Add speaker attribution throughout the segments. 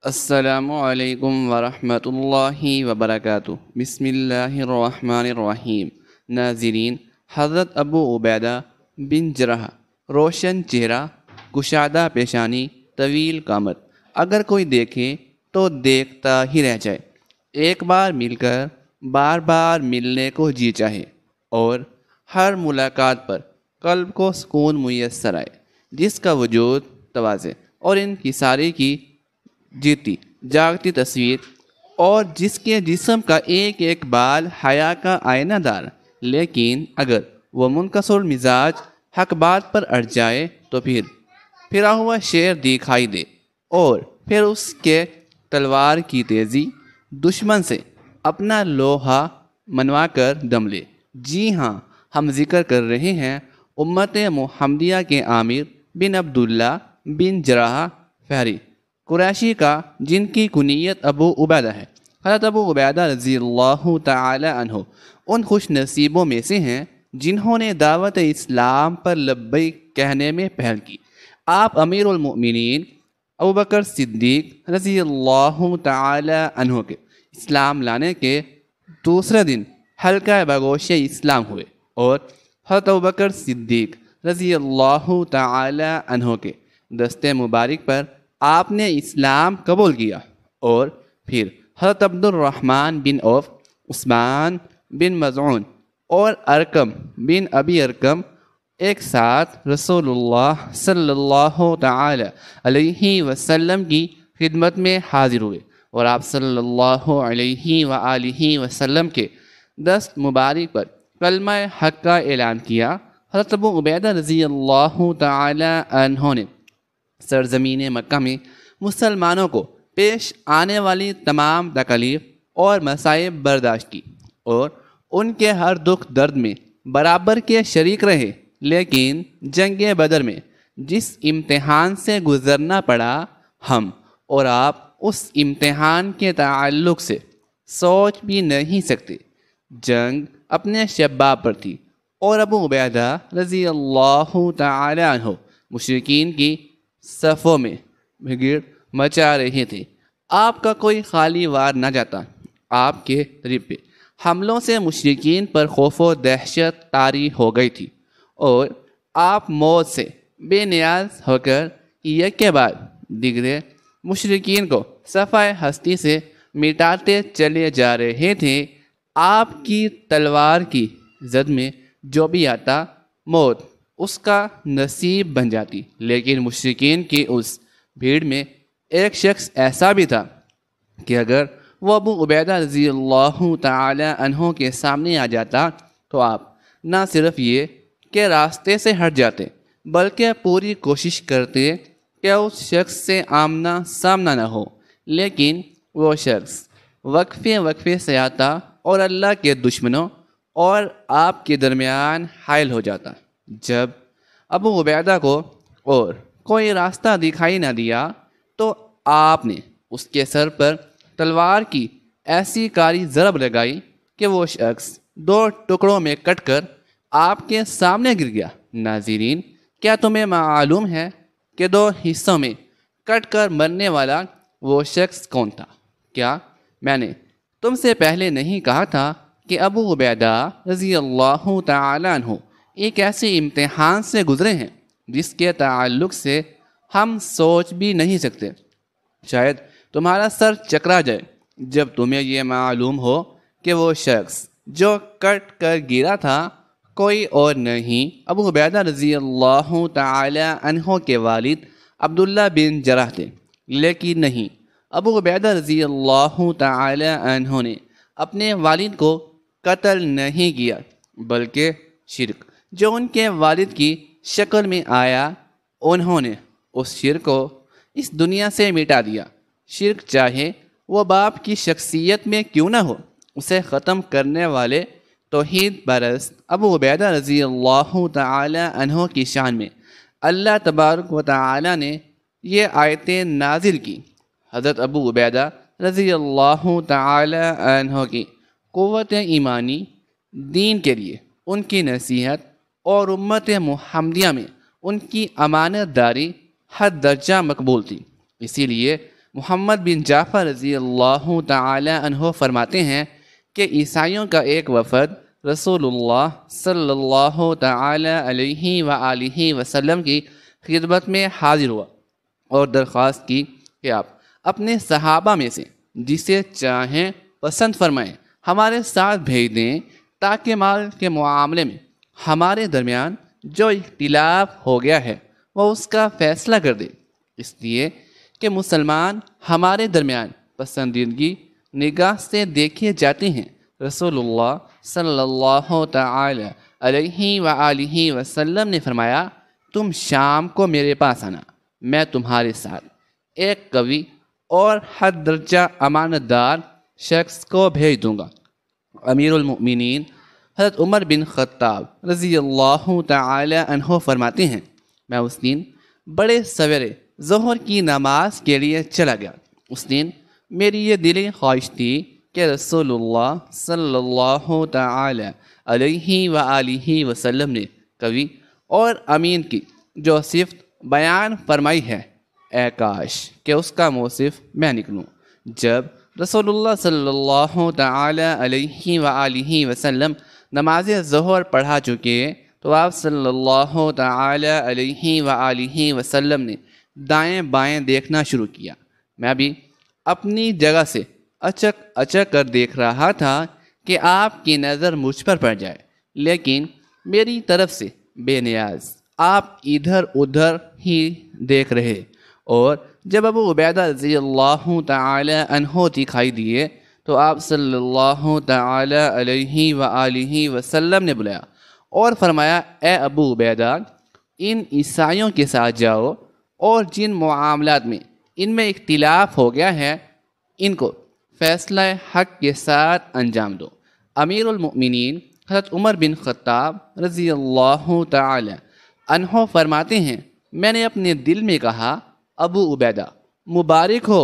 Speaker 1: السلام علیکم ورحمۃ اللہ وبرکاتہ۔ بسم اللہ الرحمن الرحیم۔ ناظرین، حضرت ابو عبیدہ بن جرح، روشن چہرہ، کشادہ پیشانی، طویل قامت، اگر کوئی دیکھے تو دیکھتا ہی رہ جائے۔ ایک بار مل کر بار بار ملنے کو جی چاہے اور ہر ملاقات پر قلب کو سکون میسر آئے، جس کا وجود تواضع اور انکساری کی جیتی جاگتی تصویر، اور جس کے جسم کا ایک ایک بال حیا کا آئینہ دار، لیکن اگر وہ منکسر مزاج حق بات پر اڑ جائے تو پھر پھرا ہوا شیر دکھائی دے، اور پھر اس کے تلوار کی تیزی دشمن سے اپنا لوہا منوا کر دم لے۔ جی ہاں، ہم ذکر کر رہے ہیں امت محمدیہ کے عامر بن عبداللہ بن جراح فہری قریشی کا، جن کی کنیت ابو عبیدہ ہے۔ حضرت ابو عبیدہ رضی اللہ تعالی عنہ ان خوش نصیبوں میں سے ہیں جنہوں نے دعوت اسلام پر لبیک کہنے میں پہل کی۔ آپ امیر المؤمنین ابوبکر صدیق رضی اللہ تعالی عنہ کے اسلام لانے کے دوسرے دن حلقہ بگوش اسلام ہوئے، اور حضرت ابوبکر صدیق رضی اللہ تعالی عنہ کے دستے مبارک پر آپ نے اسلام قبول کیا، اور پھر حضرت عبد الرحمن بن عوف، عثمان بن مظعون اور ارقم بن ابی ارقم ایک ساتھ رسول اللہ صلی اللہ تعالی علیہ وسلم کی خدمت میں حاضر ہوئے، اور آپ صلی اللہ علیہ وآلہ وسلم کے دست مبارک پر کلمہ حق کا اعلان کیا۔ حضرت ابو عبیدہ رضی اللہ تعالی عنہ نے سرزمین مکہ میں مسلمانوں کو پیش آنے والی تمام تکالیف اور مصائب برداشت کی، اور ان کے ہر دکھ درد میں برابر کے شریک رہے، لیکن جنگ بدر میں جس امتحان سے گزرنا پڑا، ہم اور آپ اس امتحان کے تعلق سے سوچ بھی نہیں سکتے۔ جنگ اپنے شباب پر تھی، اور ابو عبیدہ رضی اللہ تعالی عنہ مشرکین کی صفوں میں بھیڑ مچا رہے تھے۔ آپ کا کوئی خالی وار نہ جاتا۔ آپ کے طریق پہ حملوں سے مشرکین پر خوف و دہشت طاری ہو گئی تھی، اور آپ موت سے بے نیاز ہو کر یک کے بعد دیگرے مشرکین کو صفحہ ہستی سے مٹاتے چلے جا رہے تھے۔ آپ کی تلوار کی زد میں جو بھی آتا، موت اس کا نصیب بن جاتی، لیکن مشرکین کی اس بھیڑ میں ایک شخص ایسا بھی تھا کہ اگر وہ ابو عبیدہ رضی اللہ تعالی عنہ کے سامنے آ جاتا تو آپ نہ صرف یہ کہ راستے سے ہٹ جاتے، بلکہ پوری کوشش کرتے کہ اس شخص سے آمنا سامنا نہ ہو، لیکن وہ شخص وقفے وقفے سے آتا اور اللہ کے دشمنوں اور آپ کے درمیان حائل ہو جاتا۔ جب ابو عبیدہ کو اور کوئی راستہ دکھائی نہ دیا تو آپ نے اس کے سر پر تلوار کی ایسی کاری ضرب لگائی کہ وہ شخص دو ٹکڑوں میں کٹ کر آپ کے سامنے گر گیا۔ ناظرین، کیا تمہیں معلوم ہے کہ دو حصوں میں کٹ کر مرنے والا وہ شخص کون تھا؟ کیا میں نے تم سے پہلے نہیں کہا تھا کہ ابو عبیدہ رضی اللہ تعالی عنہ ایک ایسے امتحان سے گزرے ہیں جس کے تعلق سے ہم سوچ بھی نہیں سکتے؟ شاید تمہارا سر چکرا جائے جب تمہیں یہ معلوم ہو کہ وہ شخص جو کٹ کر گرا تھا کوئی اور نہیں، ابو عبیدہ رضی اللہ تعالی عنہ کے والد عبداللہ بن جراح تھے۔ لیکن نہیں، ابو عبیدہ رضی اللہ تعالی عنہ نے اپنے والد کو قتل نہیں کیا، بلکہ شرک جو ان کے والد کی شکل میں آیا، انہوں نے اس شرک کو اس دنیا سے مٹا دیا۔ شرک چاہے وہ باپ کی شخصیت میں کیوں نہ ہو، اسے ختم کرنے والے توحید پرست ابو عبیدہ رضی اللہ تعالی عنہ کی شان میں اللہ تبارک و تعالی نے یہ آیتیں نازل کی۔ حضرت ابو عبیدہ رضی اللہ تعالی عنہ کی قوت ایمانی، دین کے لیے ان کی نصیحت اور امت محمدیہ میں ان کی امانت داری حد درجہ مقبول تھی، اسی لیے محمد بن جعفر رضی اللہ تعالی عنہ فرماتے ہیں کہ عیسائیوں کا ایک وفد رسول اللہ صلی اللہ تعالی علیہ وآلہ وسلم کی خدمت میں حاضر ہوا اور درخواست کی کہ آپ اپنے صحابہ میں سے جسے چاہیں پسند فرمائیں ہمارے ساتھ بھیج دیں تاکہ مال کے معاملے میں ہمارے درمیان جو اختلاف ہو گیا ہے وہ اس کا فیصلہ کر دے، اس لیے کہ مسلمان ہمارے درمیان پسندیدگی نگاہ سے دیکھے جاتے ہیں۔ رسول اللہ صلی اللہ تعالی علیہ وآلہ وسلم نے فرمایا، تم شام کو میرے پاس آنا، میں تمہارے ساتھ ایک قوی اور حد درجہ امانت دار شخص کو بھیج دوں گا۔ امیر المؤمنین حضرت عمر بن خطاب رضی اللہ تعالی عنہ فرماتے ہیں، میں اس دن بڑے سویرے ظہر کی نماز کے لیے چلا گیا۔ اس دن میری یہ دلی خواہش تھی کہ رسول اللہ صلی اللہ تعالی علیہ وآلہ وسلم نے قوی اور امین کی جو صفت بیان فرمائی ہے، اے کاش کہ اس کا موصف میں نکلوں۔ جب رسول اللہ صلی اللہ تعالی علیہ وآلہ وسلم نماز ظہر پڑھا چکے تو آپ صلی اللہ تعالی علیہ وآلہ وسلم نے دائیں بائیں دیکھنا شروع کیا۔ میں بھی اپنی جگہ سے اچک اچک کر دیکھ رہا تھا کہ آپ کی نظر مجھ پر پڑ جائے، لیکن میری طرف سے بے نیاز آپ ادھر ادھر ہی دیکھ رہے، اور جب ابو عبیدہ رضی اللہ تعالی عنہ دکھائی دیے تو آپ صلی اللہ تعالی علیہ وآلہ وسلم نے بلایا اور فرمایا، اے ابو عبیدہ، ان عیسائیوں کے ساتھ جاؤ اور جن معاملات میں ان میں اختلاف ہو گیا ہے ان کو فیصلہ حق کے ساتھ انجام دو۔ امیر المؤمنین حضرت عمر بن خطاب رضی اللہ تعالی عنہ فرماتے ہیں، میں نے اپنے دل میں کہا، ابو عبیدہ مبارک ہو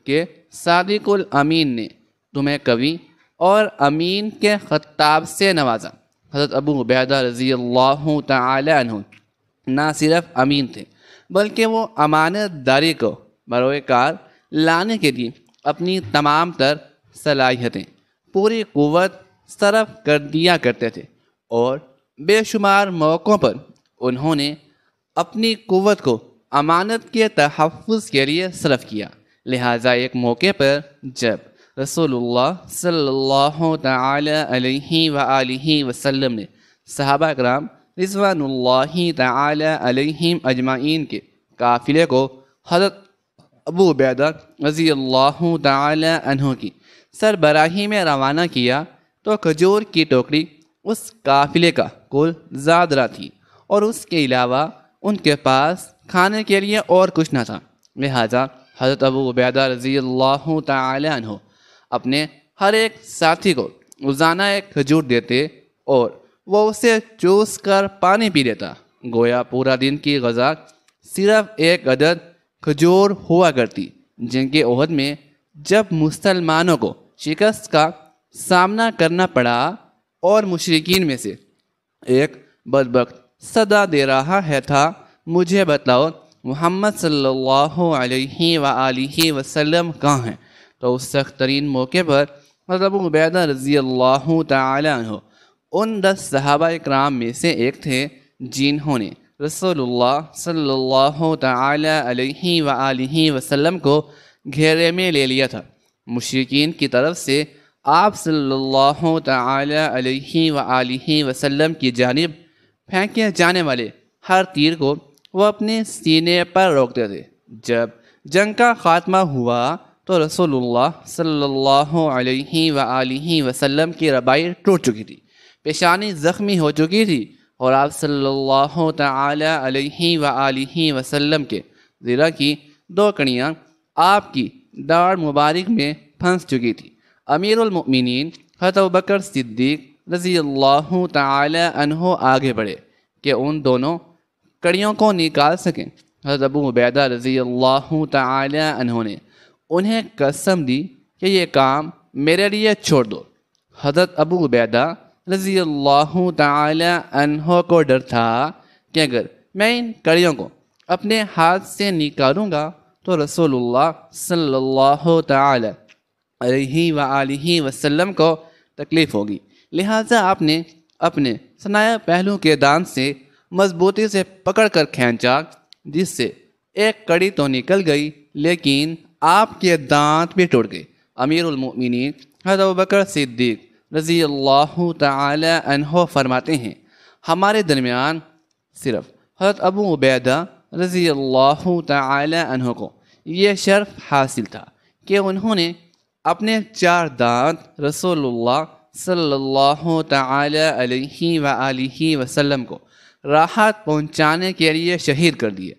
Speaker 1: کہ صادق الامین نے تمہیں قوی اور امین کے خطاب سے نوازا۔ حضرت ابو عبیدہ رضی اللہ تعالی عنہ نہ صرف امین تھے بلکہ وہ امانت داری کو بروئے کار لانے کے لیے اپنی تمام تر صلاحیتیں پوری قوت صرف کر دیا کرتے تھے، اور بے شمار موقعوں پر انہوں نے اپنی قوت کو امانت کے تحفظ کے لیے صرف کیا۔ لہٰذا ایک موقع پر جب رسول اللہ صلی اللہ تعالی علیہ وآلہ وسلم نے صحابہ کرام رضوان اللہ تعالی علیہم اجمعین کے قافلے کو حضرت ابو عبیدہ رضی اللہ تعالی عنہ کی سربراہی میں روانہ کیا تو کھجور کی ٹوکری اس قافلے کا کل زادرہ تھی، اور اس کے علاوہ ان کے پاس کھانے کے لیے اور کچھ نہ تھا۔ لہٰذا حضرت ابو عبیدہ رضی اللہ تعالی عنہ اپنے ہر ایک ساتھی کو روزانہ ایک کھجور دیتے اور وہ اسے چوس کر پانی پی لیتا، گویا پورا دن کی غذا صرف ایک عدد کھجور ہوا کرتی۔ جنگ احد میں جب مسلمانوں کو شکست کا سامنا کرنا پڑا اور مشرکین میں سے ایک بدبخت صدا دے رہا تھا، مجھے بتلاؤ محمد صلی اللہ علیہ وآلہ وسلم کہاں ہیں، تو اس سخت ترین موقع پر حضرت ابو عبیدہ رضی اللہ تعالی عنہ ان 10 صحابہ اکرام میں سے ایک تھے جنہوں نے رسول اللہ صلی اللہ تعالی علیہ وآلہ وسلم کو گھیرے میں لے لیا تھا۔ مشرکین کی طرف سے آپ صلی اللہ تعالی علیہ وآلہ وسلم کی جانب پھینکے جانے والے ہر تیر کو وہ اپنے سینے پر روکتے تھے۔ جب جنگ کا خاتمہ ہوا تو رسول اللہ صلی اللہ علیہ وآلہ وسلم کی ربائی ٹوٹ چکی تھی، پیشانی زخمی ہو چکی تھی، اور آپ صلی اللہ تعالی علیہ وآلہ وسلم کے زرہ کی 2 کڑیاں آپ کی داڑھ مبارک میں پھنس چکی تھی۔ امیر المؤمنین حضرت ابوبکر صدیق رضی اللہ تعالی عنہ آگے بڑھے کہ ان دونوں کڑیوں کو نکال سکیں۔ حضرت ابو عبیدہ رضی اللہ تعالی عنہ نے انہیں قسم دی کہ یہ کام میرے لیے چھوڑ دو۔ حضرت ابو عبیدہ رضی اللہ تعالی عنہ کو ڈر تھا کہ اگر میں ان کڑیوں کو اپنے ہاتھ سے نکالوں گا تو رسول اللہ صلی اللہ تعالی علیہ وآلہ وسلم کو تکلیف ہوگی، لہٰذا آپ نے اپنے ثنایا پہلو کے دانت سے مضبوطی سے پکڑ کر کھینچا، جس سے ایک کڑی تو نکل گئی لیکن آپ کے دانت بھی ٹوٹ گئے۔ امیر المؤمنین حضرت ابوبکر صدیق رضی اللہ تعالی عنہ فرماتے ہیں، ہمارے درمیان صرف حضرت ابو عبیدہ رضی اللہ تعالی عنہ کو یہ شرف حاصل تھا کہ انہوں نے اپنے 4 دانت رسول اللہ صلی اللہ تعالی علیہ وآلہ وسلم کو راحت پہنچانے کے لیے شہید کر دیے۔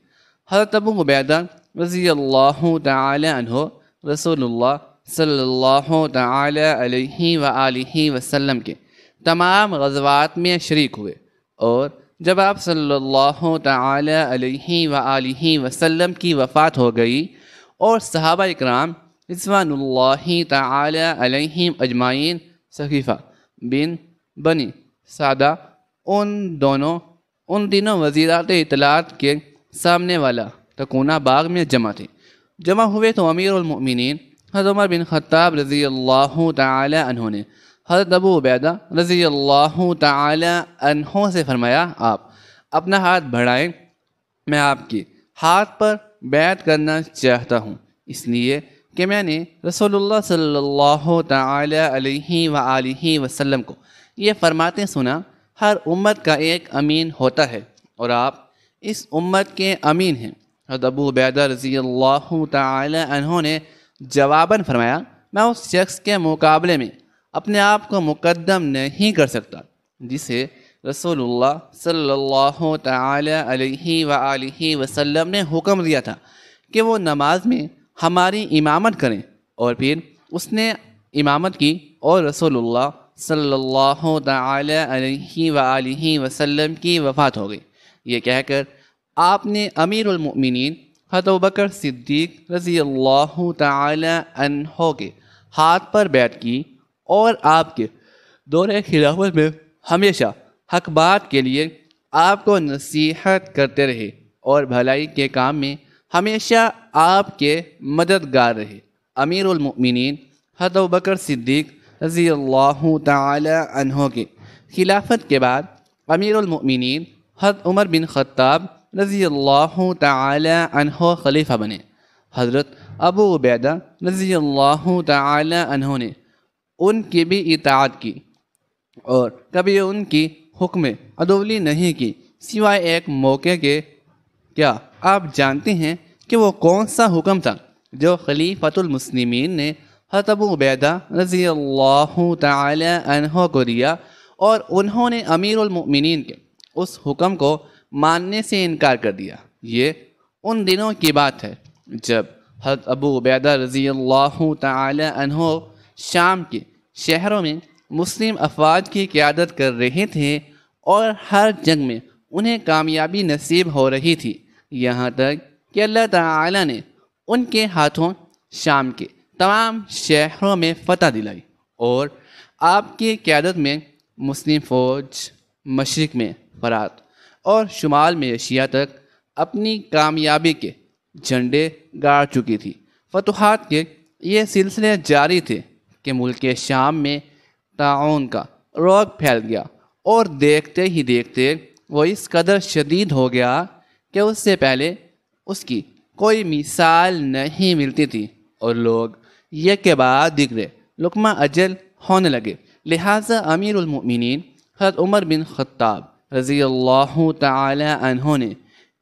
Speaker 1: حضرت ابو عبیدہ رضی اللہ تعالی عنہ رسول اللہ صلی اللہ تعالی علیہ وآلہ وسلم کے تمام غزوات میں شریک ہوئے، اور جب آپ صلی اللہ تعالی علیہ وآلہ وسلم کی وفات ہو گئی اور صحابہ اکرام رضوان اللہ تعالی علیہم اجمعین ثقیفہ بن بنی سعدہ ان دنوں وزیرات اطلاعات کے سامنے والا تکونہ باغ میں جمع ہوئے تو امیر المؤمنین حضرت عمر بن خطاب رضی اللہ تعالی عنہ نے حضرت ابو عبیدہ رضی اللہ تعالی عنہ سے فرمایا، آپ اپنا ہاتھ بڑھائیں، میں آپ کے ہاتھ پر بیعت کرنا چاہتا ہوں، اس لیے کہ میں نے رسول اللہ صلی اللہ تعالی علیہ وآلہ وسلم کو یہ فرماتے سنا، ہر امت کا ایک امین ہوتا ہے اور آپ اس امت کے امین ہیں۔ حضرت ابو عبیدہ رضی اللہ تعالی عنہ نے جواباً فرمایا، میں اس شخص کے مقابلے میں اپنے آپ کو مقدم نہیں کر سکتا جسے رسول اللہ صلی اللہ تعالی علیہ وآلہ وسلم نے حکم دیا تھا کہ وہ نماز میں ہماری امامت کریں، اور پھر اس نے امامت کی اور رسول اللہ صلی اللہ تعالی علیہ وآلہ وسلم کی وفات ہو گئی۔ یہ کہہ کر آپ نے امیر المؤمنین حضرت ابوبکر صدیق رضی اللہ تعالی عنہ کے ہاتھ پر بیعت کی اور آپ کے دور خلافت میں ہمیشہ حق بات کے لیے آپ کو نصیحت کرتے رہے اور بھلائی کے کام میں ہمیشہ آپ کے مددگار رہے۔ امیر المؤمنین حضرت ابوبکر صدیق رضی اللہ تعالی عنہ کے خلافت کے بعد امیر المؤمنین حضرت عمر بن خطاب رضی اللہ تعالی عنہ خلیفہ بنے۔ حضرت ابو عبیدہ رضی اللہ تعالی عنہ نے ان کی بھی اطاعت کی اور کبھی ان کی حکم عدولی نہیں کی سوائے ایک موقع کے۔ کیا آپ جانتے ہیں کہ وہ کون سا حکم تھا جو خلیفۃ المسلمین نے حضرت ابو عبیدہ رضی اللہ تعالی عنہ کو دیا اور انہوں نے امیر المؤمنین کے اس حکم کو ماننے سے انکار کر دیا؟ یہ ان دنوں کی بات ہے جب حضرت ابو عبیدہ رضی اللہ تعالی عنہ شام کے شہروں میں مسلم افواج کی قیادت کر رہے تھے اور ہر جنگ میں انہیں کامیابی نصیب ہو رہی تھی، یہاں تک کہ اللہ تعالی نے ان کے ہاتھوں شام کے تمام شہروں میں فتح دلائی، اور آپ کی قیادت میں مسلم فوج مشرق میں فرات اور شمال میں ایشیا تک اپنی کامیابی کے جھنڈے گاڑ چکی تھی۔ فتوحات کے یہ سلسلے جاری تھے کہ ملک شام میں طاعون کا روگ پھیل گیا، اور دیکھتے ہی دیکھتے وہ اس قدر شدید ہو گیا کہ اس سے پہلے اس کی کوئی مثال نہیں ملتی تھی، اور لوگ یک کے بعد دیگرے لقمہ اجل ہونے لگے۔ لہٰذا امیر المؤمنین حضرت عمر بن خطاب رضی اللہ تعالی عنہ نے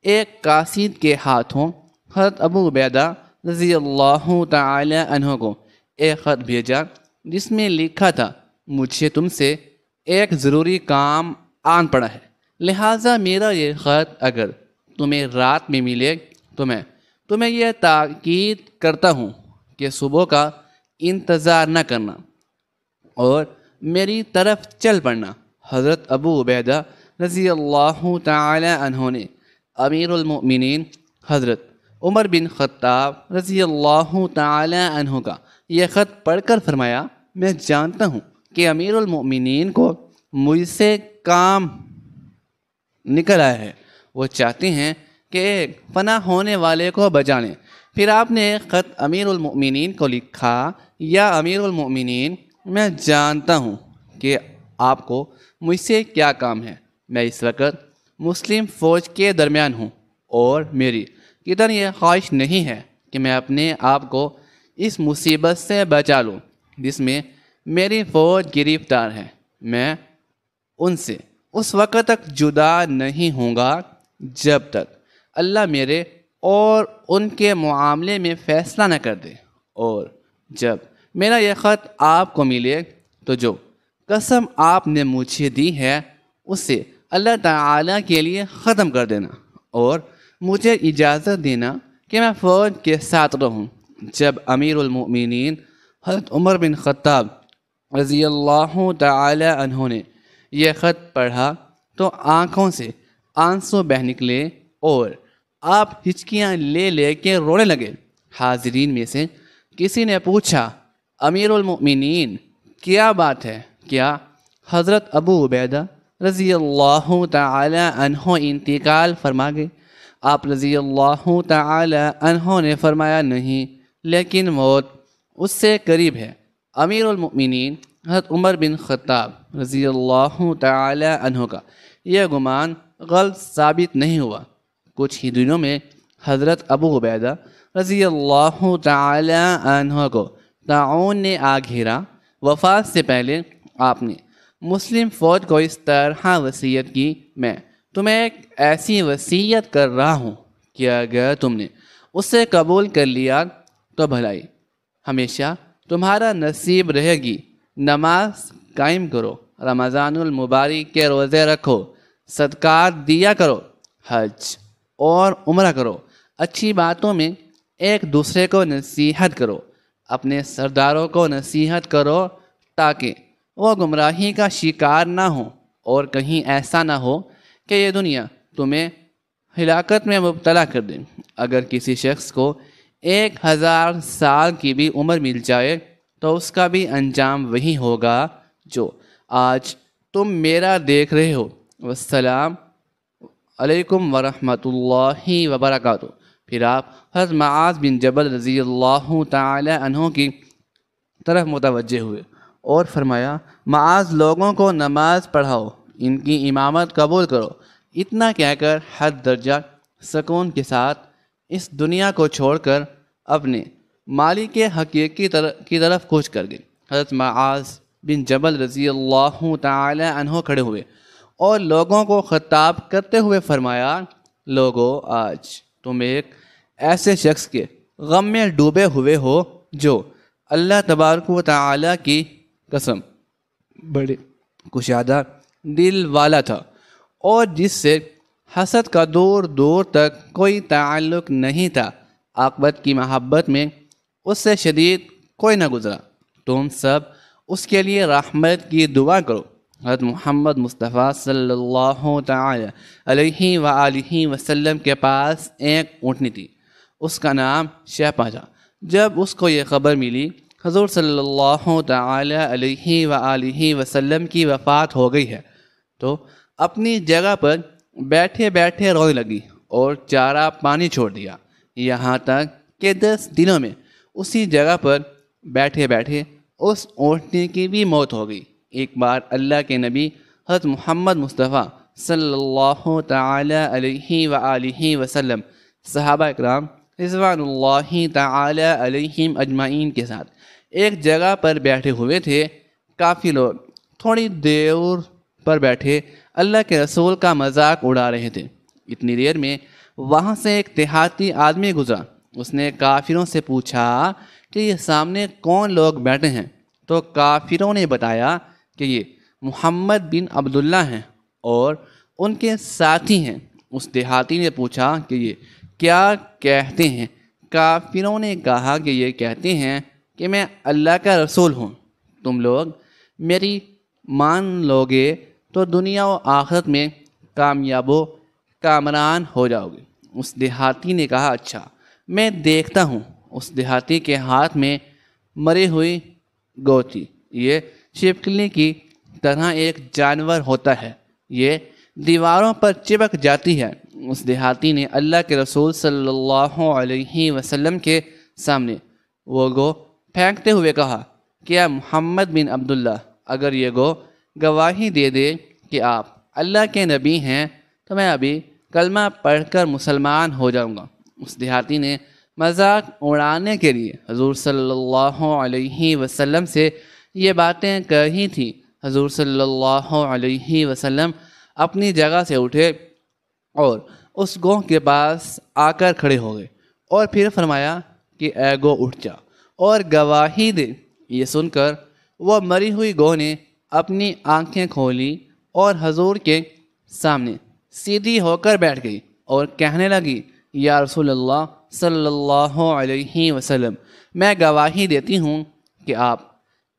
Speaker 1: ایک قاصد کے ہاتھوں حضرت ابو عبیدہ رضی اللہ تعالی عنہ کو ایک خط بھیجا جس میں لکھا تھا، مجھے تم سے ایک ضروری کام آن پڑا ہے، لہٰذا میرا یہ خط اگر تمہیں رات میں ملے تو میں تمہیں یہ تاکید کرتا ہوں کہ صبح کا انتظار نہ کرنا اور میری طرف چل پڑنا۔ حضرت ابو عبیدہ رضی اللہ تعالی عنہ نے امیر المؤمنین حضرت عمر بن خطاب رضی اللہ تعالی عنہ کا یہ خط پڑھ کر فرمایا، میں جانتا ہوں کہ امیر المؤمنین کو مجھ سے کام نکل آیا ہے، وہ چاہتے ہیں کہ ایک فنا ہونے والے کو بچا لیں، پھر آپ نے ایک خط امیر المؤمنین کو لکھا، یا امیر المؤمنین، میں جانتا ہوں کہ آپ کو مجھ سے کیا کام ہے۔ میں اس وقت مسلم فوج کے درمیان ہوں اور میری کدھر یہ خواہش نہیں ہے کہ میں اپنے آپ کو اس مصیبت سے بچا لوں جس میں میری فوج گرفتار ہے۔ میں ان سے اس وقت تک جدا نہیں ہوں گا جب تک اللہ میرے اور ان کے معاملے میں فیصلہ نہ کر دے، اور جب میرا یہ خط آپ کو ملے تو جو قسم آپ نے مجھے دی ہے اسے اللہ تعالیٰ کے لیے ختم کر دینا، اور مجھے اجازت دینا کہ میں فوج کے ساتھ رہوں۔ جب امیر المؤمنین حضرت عمر بن خطاب رضی اللہ تعالی عنہ نے یہ خط پڑھا تو آنکھوں سے آنسو بہہ نکلے اور آپ ہچکیاں لے لے کے رونے لگے۔ حاضرین میں سے کسی نے پوچھا، امیر المؤمنین کیا بات ہے؟ کیا حضرت ابو عبیدہ رضی اللہ تعالی عنہ انتقال فرما گئے؟ آپ رضی اللہ تعالی عنہ نے فرمایا، نہیں، لیکن موت اس سے قریب ہے۔ امیر المؤمنین حضرت عمر بن خطاب رضی اللہ تعالی عنہ کا یہ گمان غلط ثابت نہیں ہوا۔ کچھ ہی دنوں میں حضرت ابو عبیدہ رضی اللہ تعالی عنہ کو طاعون نے آ گھیرا۔ وفات سے پہلے آپ نے مسلم فوج کو اس طرح وصیت کی، میں تمہیں ایک ایسی وصیت کر رہا ہوں کہ اگر تم نے اسے قبول کر لیا تو بھلائی ہمیشہ تمہارا نصیب رہے گی۔ نماز قائم کرو، رمضان المبارک کے روزے رکھو، صدقات دیا کرو، حج اور عمرہ کرو، اچھی باتوں میں ایک دوسرے کو نصیحت کرو، اپنے سرداروں کو نصیحت کرو تاکہ وہ گمراہی کا شکار نہ ہوں، اور کہیں ایسا نہ ہو کہ یہ دنیا تمہیں ہلاکت میں مبتلا کر دے۔ اگر کسی شخص کو 1000 سال کی بھی عمر مل جائے تو اس کا بھی انجام وہی ہوگا جو آج تم میرا دیکھ رہے ہو۔ والسلام علیکم ورحمۃ اللہ وبرکاتہ۔ پھر آپ حضرت معاذ بن جبل رضی اللہ تعالی عنہ کی طرف متوجہ ہوئے اور فرمایا، معاذ لوگوں کو نماز پڑھاؤ، ان کی امامت قبول کرو۔ اتنا کہہ کر حد درجہ سکون کے ساتھ اس دنیا کو چھوڑ کر اپنے مالک حقیقی کی طرف کوچ کر گئے۔ حضرت معاذ بن جبل رضی اللہ تعالی عنہ کھڑے ہوئے اور لوگوں کو خطاب کرتے ہوئے فرمایا، لوگو، آج تم ایک ایسے شخص کے غم میں ڈوبے ہوئے ہو جو اللہ تبارک و تعالی کی قسم بڑے کشادہ دل والا تھا، اور جس سے حسد کا دور دور تک کوئی تعلق نہیں تھا۔ عاقبت کی محبت میں اس سے شدید کوئی نہ گزرا۔ تم سب اس کے لیے رحمت کی دعا کرو۔ حضرت محمد مصطفیٰ صلی اللہ تعالی علیہ وآلہ وسلم کے پاس ایک اونٹنی تھی، اس کا نام شہپا تھا۔ جب اس کو یہ خبر ملی حضور صلی اللہ تعالی علیہ وآلہ وسلم کی وفات ہو گئی ہے تو اپنی جگہ پر بیٹھے بیٹھے رونے لگی اور چارہ پانی چھوڑ دیا، یہاں تک کہ 10 دنوں میں اسی جگہ پر بیٹھے بیٹھے اس اونٹنی کی بھی موت ہو گئی۔ ایک بار اللہ کے نبی حضرت محمد مصطفیٰ صلی اللہ تعالی علیہ وآلہ وسلم صحابہ اکرام رضوان اللہ تعالی علیہم اجمعین کے ساتھ ایک جگہ پر بیٹھے ہوئے تھے۔ کافی لوگ تھوڑی دور پر بیٹھے اللہ کے رسول کا مذاق اڑا رہے تھے۔ اتنی دیر میں وہاں سے ایک دیہاتی آدمی گزرا۔ اس نے کافروں سے پوچھا کہ یہ سامنے کون لوگ بیٹھے ہیں؟ تو کافروں نے بتایا کہ یہ محمد بن عبداللہ ہیں اور ان کے ساتھی ہیں۔ اس دیہاتی نے پوچھا کہ یہ کیا کہتے ہیں؟ کافروں نے کہا کہ یہ کہتے ہیں کہ میں اللہ کا رسول ہوں، تم لوگ میری مان لوگے تو دنیا و آخرت میں کامیاب و کامران ہو جاؤ گے۔ اس دیہاتی نے کہا، اچھا میں دیکھتا ہوں۔ اس دیہاتی کے ہاتھ میں مری ہوئی گو تھی۔ یہ چھپکلی کی طرح ایک جانور ہوتا ہے، یہ دیواروں پر چپک جاتی ہے، اس دیہاتی نے اللہ کے رسول صلی اللہ علیہ وسلم کے سامنے وہ گو پھینکتے ہوئے کہا، کیا محمد بن عبداللہ اگر یہ گواہی دے دے کہ آپ اللہ کے نبی ہیں تو میں ابھی کلمہ پڑھ کر مسلمان ہو جاؤں گا۔ اس دیہاتی نے مذاق اڑانے کے لیے حضور صلی اللہ علیہ وسلم سے یہ باتیں کہی تھیں۔ حضور صلی اللہ علیہ وسلم اپنی جگہ سے اٹھے اور اس گوہ کے پاس آ کر کھڑے ہو گئے اور پھر فرمایا کہ اے گو اٹھ جا اور گواہی دے۔ یہ سن کر وہ مری ہوئی گوہ نے اپنی آنکھیں کھولی اور حضور کے سامنے سیدھی ہو کر بیٹھ گئی اور کہنے لگی، یا رسول اللہ صلی اللہ علیہ وسلم، میں گواہی دیتی ہوں کہ آپ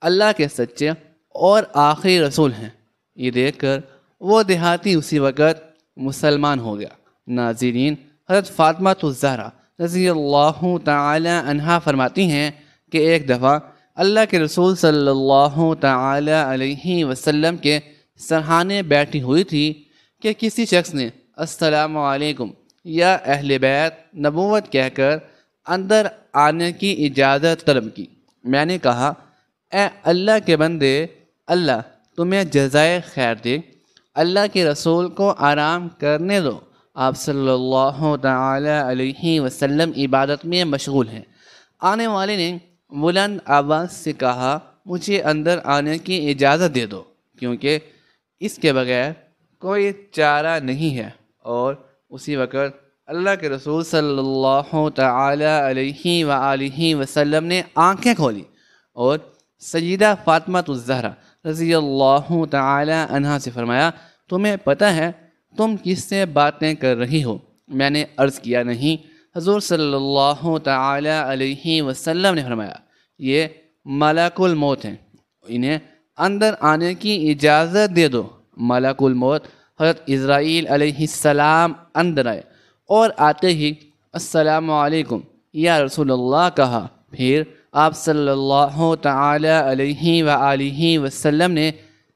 Speaker 1: اللہ کے سچے اور آخری رسول ہیں۔ یہ دیکھ کر وہ دیہاتی اسی وقت مسلمان ہو گیا۔ ناظرین، حضرت فاطمہ الزہرا رضی اللہ تعالی عنہا فرماتی ہیں کہ ایک دفعہ اللہ کے رسول صلی اللہ تعالی علیہ وسلم کے سرحانے بیٹھی ہوئی تھی کہ کسی شخص نے السلام علیکم یا اہل بیت نبوت کہہ کر اندر آنے کی اجازت طلب کی۔ میں نے کہا، اے اللہ کے بندے، اللہ تمہیں جزائے خیر دے، اللہ کے رسول کو آرام کرنے دو، آپ صلی اللہ تعالی علیہ وسلم عبادت میں مشغول ہیں۔ آنے والے نے بلند آواز سے کہا، مجھے اندر آنے کی اجازت دے دو، کیونکہ اس کے بغیر کوئی چارہ نہیں ہے۔ اور اسی وقت اللہ کے رسول صلی اللہ تعالی علیہ وآلہ وسلم نے آنکھیں کھولی اور سیدہ فاطمہ الزہرا رضی اللہ تعالی عنہا سے فرمایا، تمہیں پتہ ہے تم کس سے باتیں کر رہی ہو؟ میں نے عرض کیا، نہیں۔ حضور صلی اللہ تعالی علیہ وسلم نے فرمایا، یہ ملک الموت ہیں، انہیں اندر آنے کی اجازت دے دو۔ ملک الموت حضرت اسرائیل علیہ السلام اندر آئے اور آتے ہی السلام علیکم یا رسول اللہ کہا۔ پھر آپ صلی اللہ تعالی علیہ وآلہ وسلم نے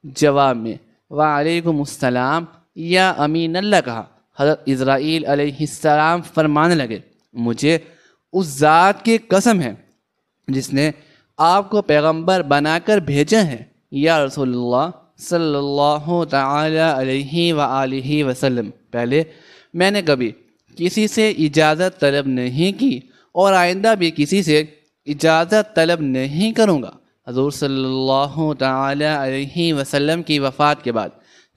Speaker 1: جواب میں وعلیکم السلام یا امین اللہ کہا۔ حضرت اسرائیل علیہ السلام فرمانے لگے، مجھے اس ذات کی قسم ہے جس نے آپ کو پیغمبر بنا کر بھیجا ہے، یا رسول اللہ صلی اللہ تعالی علیہ وآلہ وسلم، پہلے میں نے کبھی کسی سے اجازت طلب نہیں کی اور آئندہ بھی کسی سے اجازت طلب نہیں کروں گا۔ حضور صلی اللہ تعالی علیہ وسلم کی وفات کے بعد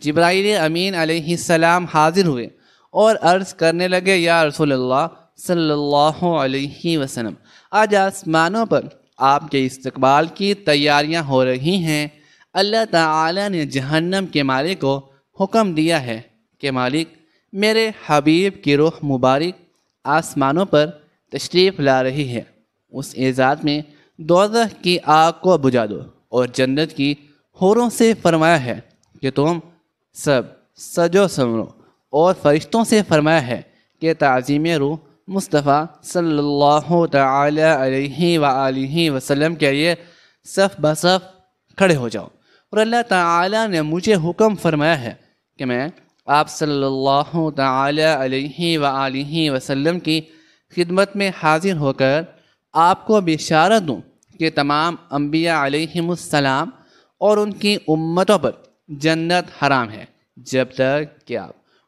Speaker 1: جبرائیل امین علیہ السلام حاضر ہوئے اور عرض کرنے لگے، یا رسول اللہ صلی اللہ علیہ وسلم، آج آسمانوں پر آپ کے استقبال کی تیاریاں ہو رہی ہیں۔ اللہ تعالی نے جہنم کے مالک کو حکم دیا ہے کہ مالک، میرے حبیب کی روح مبارک آسمانوں پر تشریف لا رہی ہے، اس اعزاز میں دوزخ کی آگ کو بجھا دو، اور جنت کی حوروں سے فرمایا ہے کہ تم سب سجو سمرو، اور فرشتوں سے فرمایا ہے کہ تعظیم روح مصطفیٰ صلی اللہ تعالی علیہ وآلہ وسلم کے لیے صف بصف کھڑے ہو جاؤ۔ اور اللہ تعالی نے مجھے حکم فرمایا ہے کہ میں آپ صلی اللہ تعالی علیہ وآلہ وسلم کی خدمت میں حاضر ہو کر آپ کو بشارت دوں کہ تمام انبیاء علیہم السلام اور ان کی امتوں پر جنت حرام ہے جب تک کہ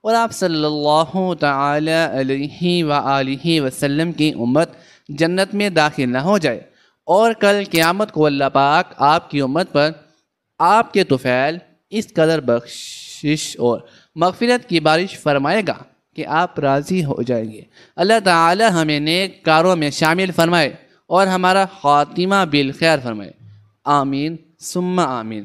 Speaker 1: آپ صلی اللہ تعالی علیہ وآلہ وسلم کی امت جنت میں داخل نہ ہو جائے، اور کل قیامت کو اللہ پاک آپ کی امت پر آپ کے طفیل اس قدر بخشش اور مغفرت کی بارش فرمائے گا کہ آپ راضی ہو جائیں گے۔ اللہ تعالی ہمیں نیک کاروں میں شامل فرمائے اور ہمارا خاتمہ بالخیر فرمائے، آمین ثم آمین۔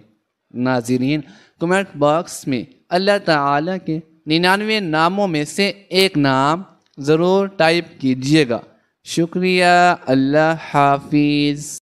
Speaker 1: ناظرین، کمنٹ باکس میں اللہ تعالی کے 99 ناموں میں سے ایک نام ضرور ٹائپ کیجیے گا۔ شکریہ، اللہ حافظ۔